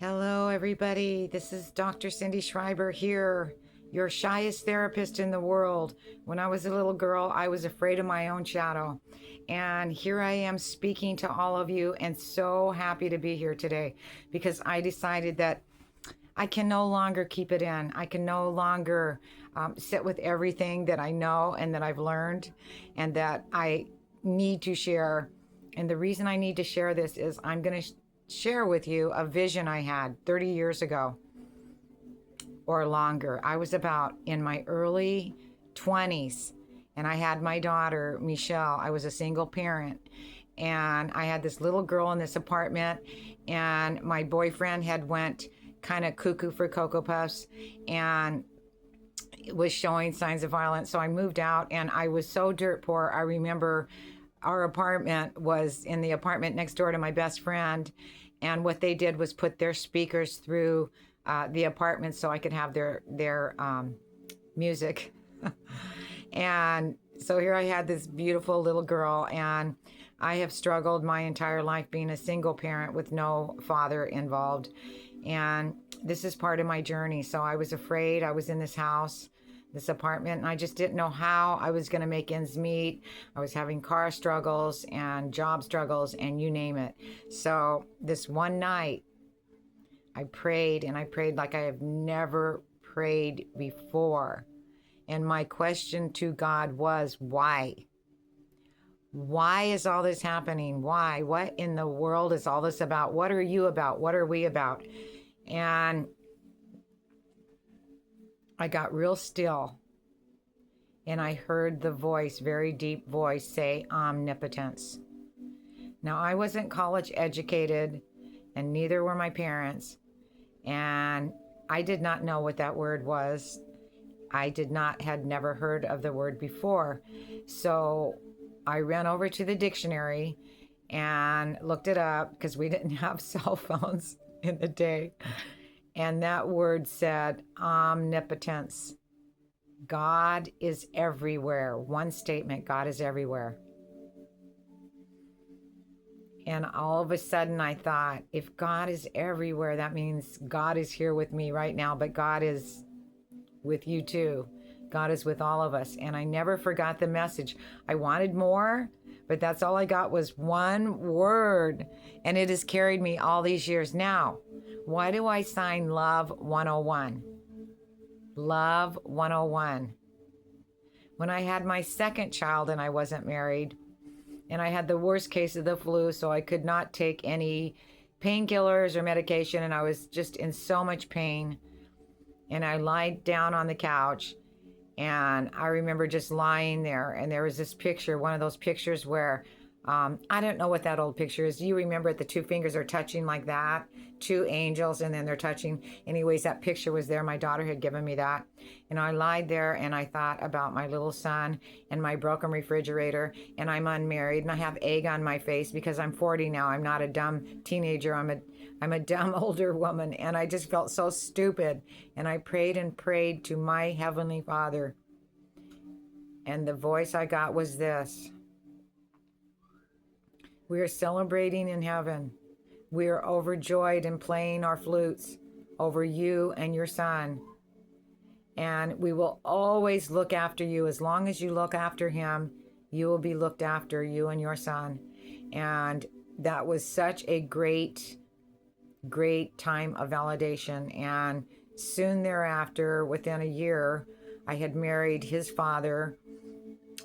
Hello, everybody. This is Dr. Cindy Schreiber here, your shyest therapist in the world. When I was a little girl, I was afraid of my own shadow. And here I am speaking to all of you, and so happy to be here today because I decided that I can no longer keep it in. I can no longer sit with everything that I know and that I've learned and that I need to share. And the reason I need to share this is I'm going to share with you a vision I had 30 years ago or longer. I was about in my early 20s and I had my daughter, Michelle. I was a single parent and I had this little girl in this apartment, and my boyfriend had went kind of cuckoo for Cocoa Puffs and was showing signs of violence. So I moved out and I was so dirt poor. I remember our apartment was in the apartment next door to my best friend, and what they did was put their speakers through the apartment so I could have their music. And so here I had this beautiful little girl, and I have struggled my entire life being a single parent with no father involved. And this is part of my journey. So I was afraid. I was in this house, this apartment, and I just didn't know how I was going to make ends meet. I was having car struggles and job struggles and you name it. So this one night, I prayed, and I prayed like I have never prayed before. And my question to God was, why? Why is all this happening? Why? What in the world is all this about? What are you about? What are we about? And I got real still, and I heard the voice, very deep voice, say omnipotence. Now, I wasn't college educated, and neither were my parents, and I did not know what that word was. Had never heard of the word before. So I ran over to the dictionary and looked it up because we didn't have cell phones in the day. And that word said omnipotence. God is everywhere. One statement, God is everywhere. And all of a sudden I thought, if God is everywhere, that means God is here with me right now, but God is with you too. God is with all of us. And I never forgot the message. I wanted more, but that's all I got was one word. And it has carried me all these years. Now, why do I sign Love 101? Love 101. When I had my second child and I wasn't married, and I had the worst case of the flu, so I could not take any painkillers or medication, and I was just in so much pain. And I lied down on the couch, and I remember just lying there, and there was this picture, one of those pictures where I don't know what that old picture is. Do you remember it? The two fingers are touching like that, two angels, and then they're touching. Anyways, that picture was there. My daughter had given me that. And I lied there and I thought about my little son and my broken refrigerator, and I'm unmarried and I have egg on my face because I'm 40 now. I'm not a dumb teenager. I'm a dumb older woman, and I just felt so stupid. And I prayed and prayed to my Heavenly Father. And the voice I got was this: we are celebrating in heaven. We are overjoyed and playing our flutes over you and your son. And we will always look after you. As long as you look after him, you will be looked after, you and your son. And that was such a great time of validation. And soon thereafter, within a year, I had married his father,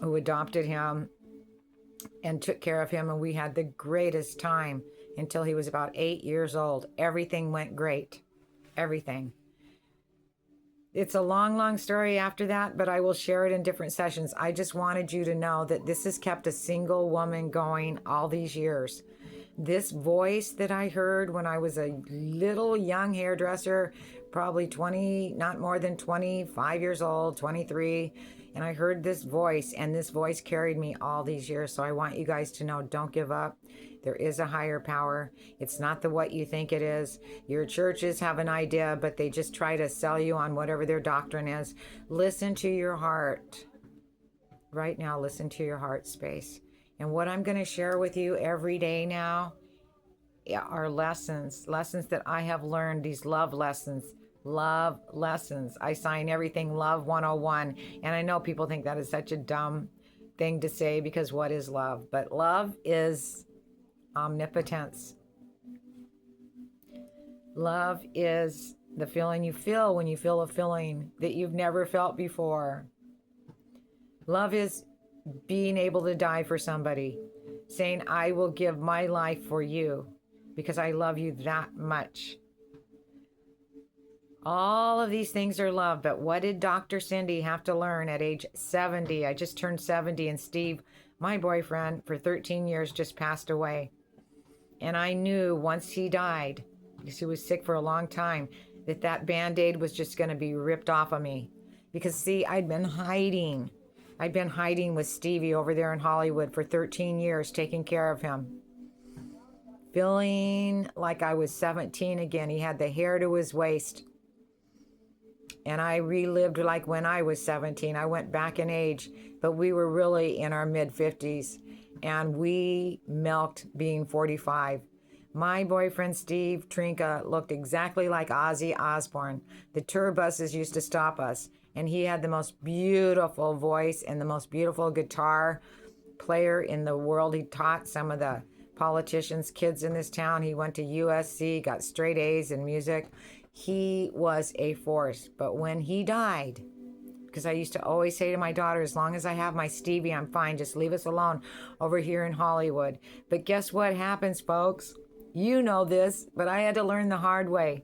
who adopted him and took care of him, and we had the greatest time until he was about 8 years old. Everything went great. Everything. It's a long story after that, but I will share it in different sessions. I just wanted you to know that this has kept a single woman going all these years. This voice that I heard when I was a little young hairdresser, probably 20, not more than 25 years old, 23, and I heard this voice, and this voice carried me all these years. So I want you guys to know, don't give up. There is a higher power. It's not what you think it is. Your churches have an idea, but they just try to sell you on whatever their doctrine is. Listen to your heart. Right now, listen to your heart space. And what I'm going to share with you every day now are lessons, lessons that I have learned, these love lessons. Love lessons. I sign everything Love 101. And I know people think that is such a dumb thing to say, because what is love? But love is omnipotence. Love is the feeling you feel when you feel a feeling that you've never felt before. Love is being able to die for somebody, saying, I will give my life for you because I love you that much. All of these things are love, but what did Dr. Cindy have to learn at age 70? I just turned 70, and Steve, my boyfriend for 13 years, just passed away. And I knew once he died, because he was sick for a long time, that Band-Aid was just going to be ripped off of me. Because see, I'd been hiding. I'd been hiding with Stevie over there in Hollywood for 13 years, taking care of him. Feeling like I was 17 again. He had the hair to his waist. And I relived like when I was 17. I went back in age, but we were really in our mid-50s. And we milked being 45. My boyfriend, Steve Trinka, looked exactly like Ozzy Osbourne. The tour buses used to stop us. And he had the most beautiful voice and the most beautiful guitar player in the world. He taught some of the politicians' kids in this town. He went to USC, got straight A's in music. He was a force. But when he died, because I used to always say to my daughter, as long as I have my Stevie, I'm fine. Just leave us alone over here in Hollywood. But guess what happens, folks? You know this, but I had to learn the hard way.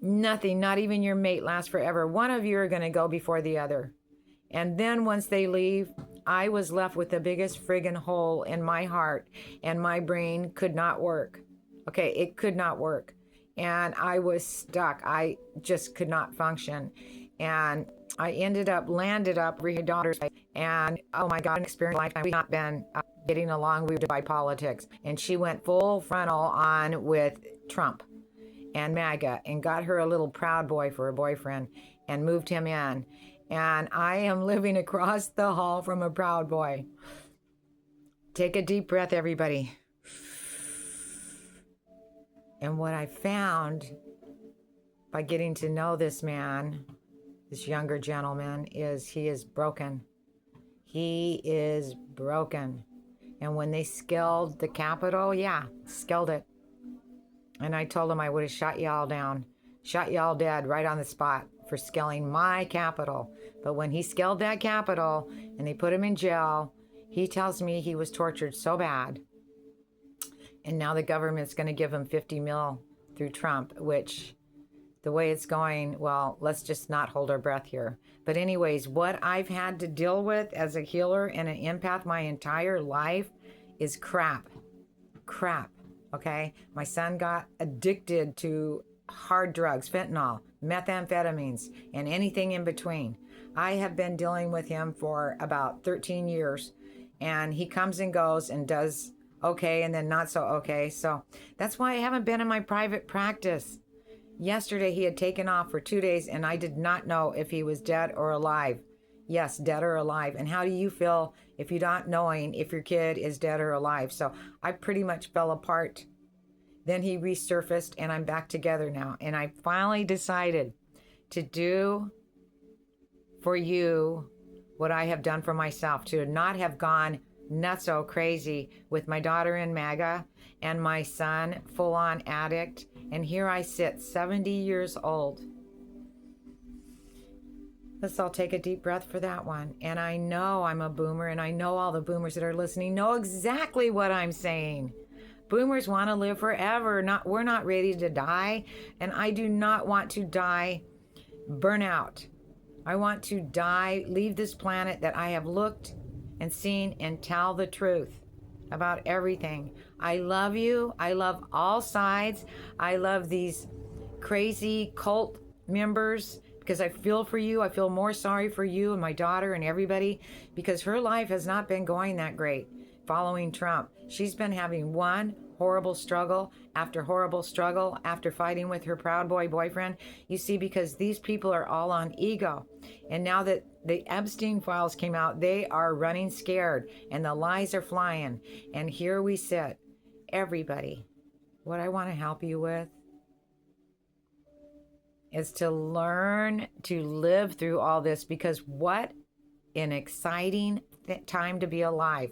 Nothing, not even your mate, lasts forever. One of you are going to go before the other. And then once they leave, I was left with the biggest friggin' hole in my heart, and my brain could not work. Okay, it could not work. And I was stuck. I just could not function. And I landed up with your daughter's life. And oh my God, an experience lifetime. We've not been getting along. We were by politics. And she went full frontal on with Trump and MAGA and got her a little Proud Boy for a boyfriend and moved him in. And I am living across the hall from a Proud Boy. Take a deep breath, everybody. And what I found by getting to know this man, this younger gentleman, is he is broken. He is broken. And when they scaled the Capitol, scaled it. And I told him I would have shot y'all down, shot y'all dead right on the spot for scaling my Capitol. But when he scaled that Capitol and they put him in jail, he tells me he was tortured so bad. And now the government's going to give him 50 mil through Trump, which the way it's going, well, let's just not hold our breath here. But anyways, what I've had to deal with as a healer and an empath my entire life is crap. Okay? My son got addicted to hard drugs, fentanyl, methamphetamines, and anything in between. I have been dealing with him for about 13 years, and he comes and goes and does okay and then not so okay. So that's why I haven't been in my private practice. Yesterday he had taken off for 2 days, and I did not know if he was dead or alive. Yes, dead or alive. And how do you feel if you're not knowing if your kid is dead or alive? So I pretty much fell apart. Then he resurfaced, and I'm back together now. And I finally decided to do for you what I have done for myself, to not have gone nutso crazy with my daughter in MAGA and my son full-on addict. And here I sit, 70 years old. Let's all take a deep breath for that one. And I know I'm a boomer, and I know all the boomers that are listening know exactly what I'm saying. Boomers want to live forever. We're not ready to die. And I do not want to die burnout. I want to die, leave this planet that I have looked and seen, and tell the truth about everything. I love you. I love all sides. I love these crazy cult members because I feel for you. I feel more sorry for you and my daughter and everybody, because her life has not been going that great following Trump. She's been having one horrible struggle after fighting with her Proud Boy boyfriend. You see, because these people are all on ego. And now that the Epstein files came out, they are running scared and the lies are flying. And here we sit everybody, what I want to help you with is to learn to live through all this, because what an exciting time to be alive.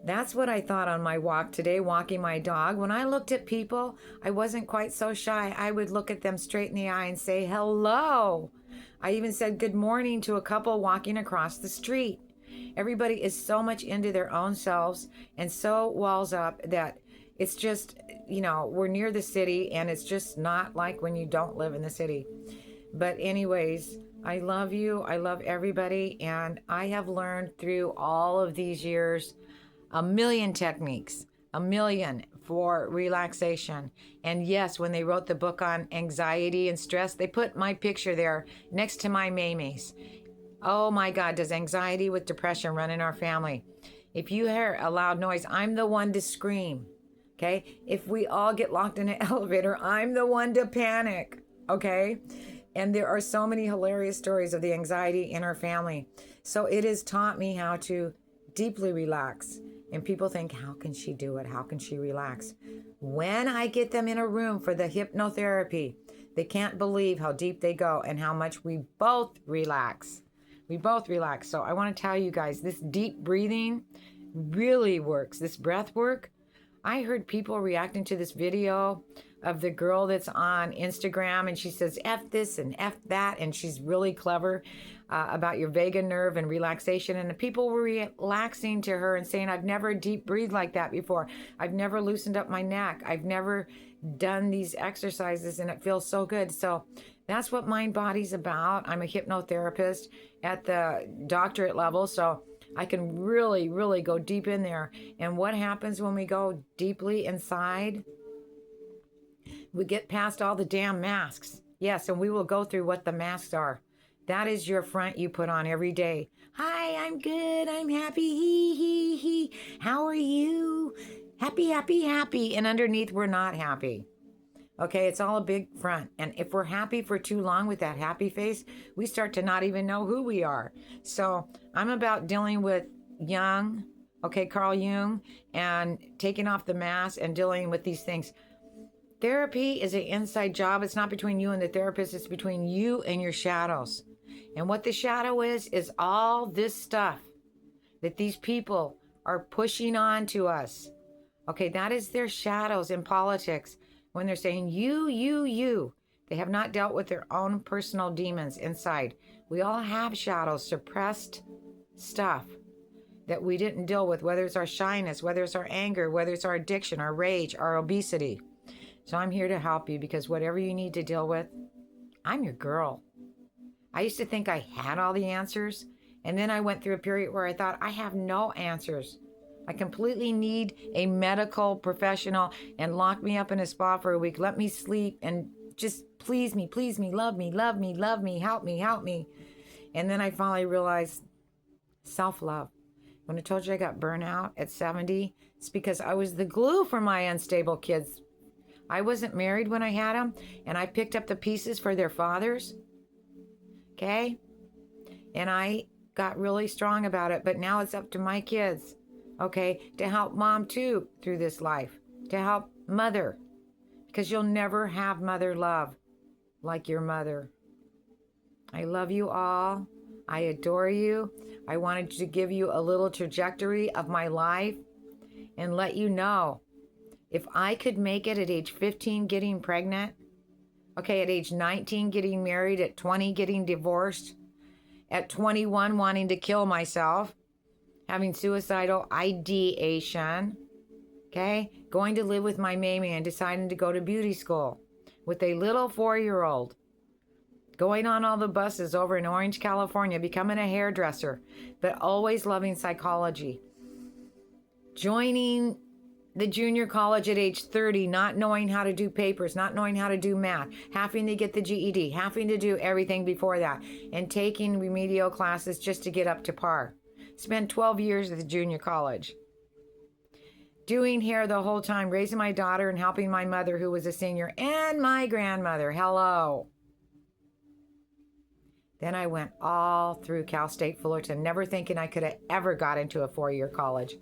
That's what I thought on my walk today, walking my dog. When I looked at people, I wasn't quite so shy. I would look at them straight in the eye and say, hello. I even said good morning to a couple walking across the street. Everybody is so much into their own selves and so walls up that it's just, we're near the city, and it's just not like when you don't live in the city. But anyways, I love you. I love everybody. And I have learned through all of these years a million techniques, a million for relaxation. And yes, when they wrote the book on anxiety and stress, they put my picture there next to my Mamie's. Oh my God, does anxiety with depression run in our family? If you hear a loud noise, I'm the one to scream. Okay? If we all get locked in an elevator, I'm the one to panic. Okay? And there are so many hilarious stories of the anxiety in our family. So it has taught me how to deeply relax. And people think, how can she do it? How can she relax? When I get them in a room for the hypnotherapy, they can't believe how deep they go and how much we both relax. We both relax. So I want to tell you guys, this deep breathing really works. This breath work. I heard people reacting to this video of the girl that's on Instagram, and she says F this and F that, and she's really clever about your vagus nerve and relaxation. And the people were relaxing to her and saying, I've never deep breathed like that before. I've never loosened up my neck. I've never done these exercises, and it feels so good. So that's what Mind Body's about. I'm a hypnotherapist at the doctorate level, so I can really, really go deep in there. And what happens when we go deeply inside? We get past all the damn masks. Yes, and we will go through what the masks are. That is your front you put on every day. Hi, I'm good. I'm happy. Hee. How are you? Happy, happy, happy. And underneath, we're not happy. Okay, it's all a big front. And if we're happy for too long with that happy face, we start to not even know who we are. So I'm about dealing with Carl Jung, and taking off the mask and dealing with these things. Therapy is an inside job. It's not between you and the therapist. It's between you and your shadows. And what the shadow is all this stuff that these people are pushing on to us. Okay, that is their shadows in politics. When they're saying you, they have not dealt with their own personal demons inside. We all have shadows, suppressed stuff that we didn't deal with, whether it's our shyness, whether it's our anger, whether it's our addiction, our rage, our obesity. So I'm here to help you, because whatever you need to deal with, I'm your girl. I used to think I had all the answers, and then I went through a period where I thought I have no answers. I completely need a medical professional, and lock me up in a spa for a week. Let me sleep and just please me, love me, help me. And then I finally realized self-love. When I told you I got burnout at 70, it's because I was the glue for my unstable kids. I wasn't married when I had them, and I picked up the pieces for their fathers. Okay? And I got really strong about it, but now it's up to my kids. Okay, to help mom too through this life, to help mother, because you'll never have mother love like your mother. I love you all. I adore you. I wanted to give you a little trajectory of my life and let you know, if I could make it at age 15 getting pregnant, okay, at age 19 getting married, at 20 getting divorced, at 21 wanting to kill myself, having suicidal ideation, okay? Going to live with my Mamie and deciding to go to beauty school with a little 4-year-old. Going on all the buses over in Orange, California, becoming a hairdresser, but always loving psychology. Joining the junior college at age 30, not knowing how to do papers, not knowing how to do math, having to get the GED, having to do everything before that, and taking remedial classes just to get up to par. Spent 12 years at the junior college. Doing hair the whole time, raising my daughter and helping my mother, who was a senior, and my grandmother. Hello. Then I went all through Cal State Fullerton, never thinking I could have ever got into a 4-year college.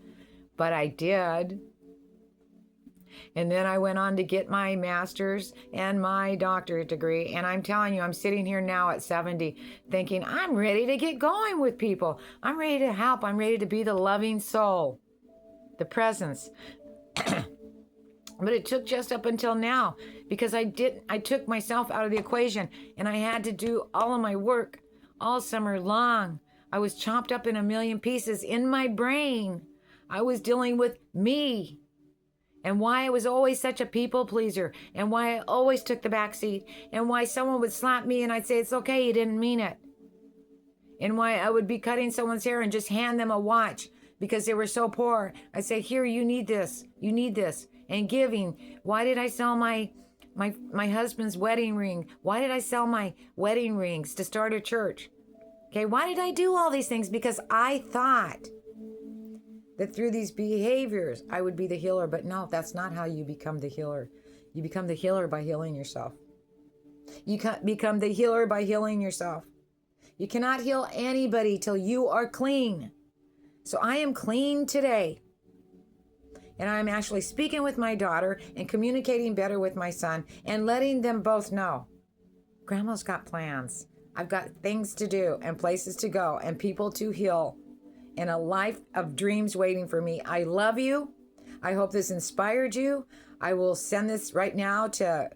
But I did. And then I went on to get my master's and my doctorate degree. And I'm telling you, I'm sitting here now at 70 thinking, I'm ready to get going with people. I'm ready to help. I'm ready to be the loving soul, the presence. But it took just up until now because I took myself out of the equation and I had to do all of my work all summer long. I was chopped up in a million pieces in my brain. I was dealing with me and why I was always such a people pleaser and why I always took the back seat and why someone would slap me and I'd say, it's okay, you didn't mean it. And why I would be cutting someone's hair and just hand them a watch because they were so poor. I'd say, here, you need this. You need this. And giving. Why did I sell my husband's wedding ring? Why did I sell my wedding rings to start a church? Okay, why did I do all these things? Because I thought that through these behaviors, I would be the healer. But no, that's not how you become the healer. You become the healer by healing yourself. You can't become the healer by healing yourself. You cannot heal anybody till you are clean. So I am clean today. And I'm actually speaking with my daughter and communicating better with my son and letting them both know, Grandma's got plans. I've got things to do and places to go and people to heal and a life of dreams waiting for me. I love you. I hope this inspired you. I will send this right now to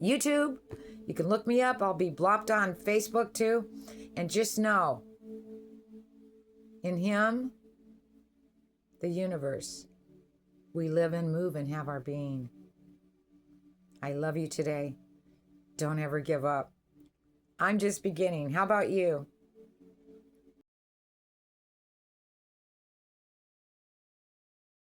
YouTube. You can look me up. I'll be blopped on Facebook too. And just know, in Him, the universe, we live and move and have our being. I love you today. Don't ever give up. I'm just beginning. How about you?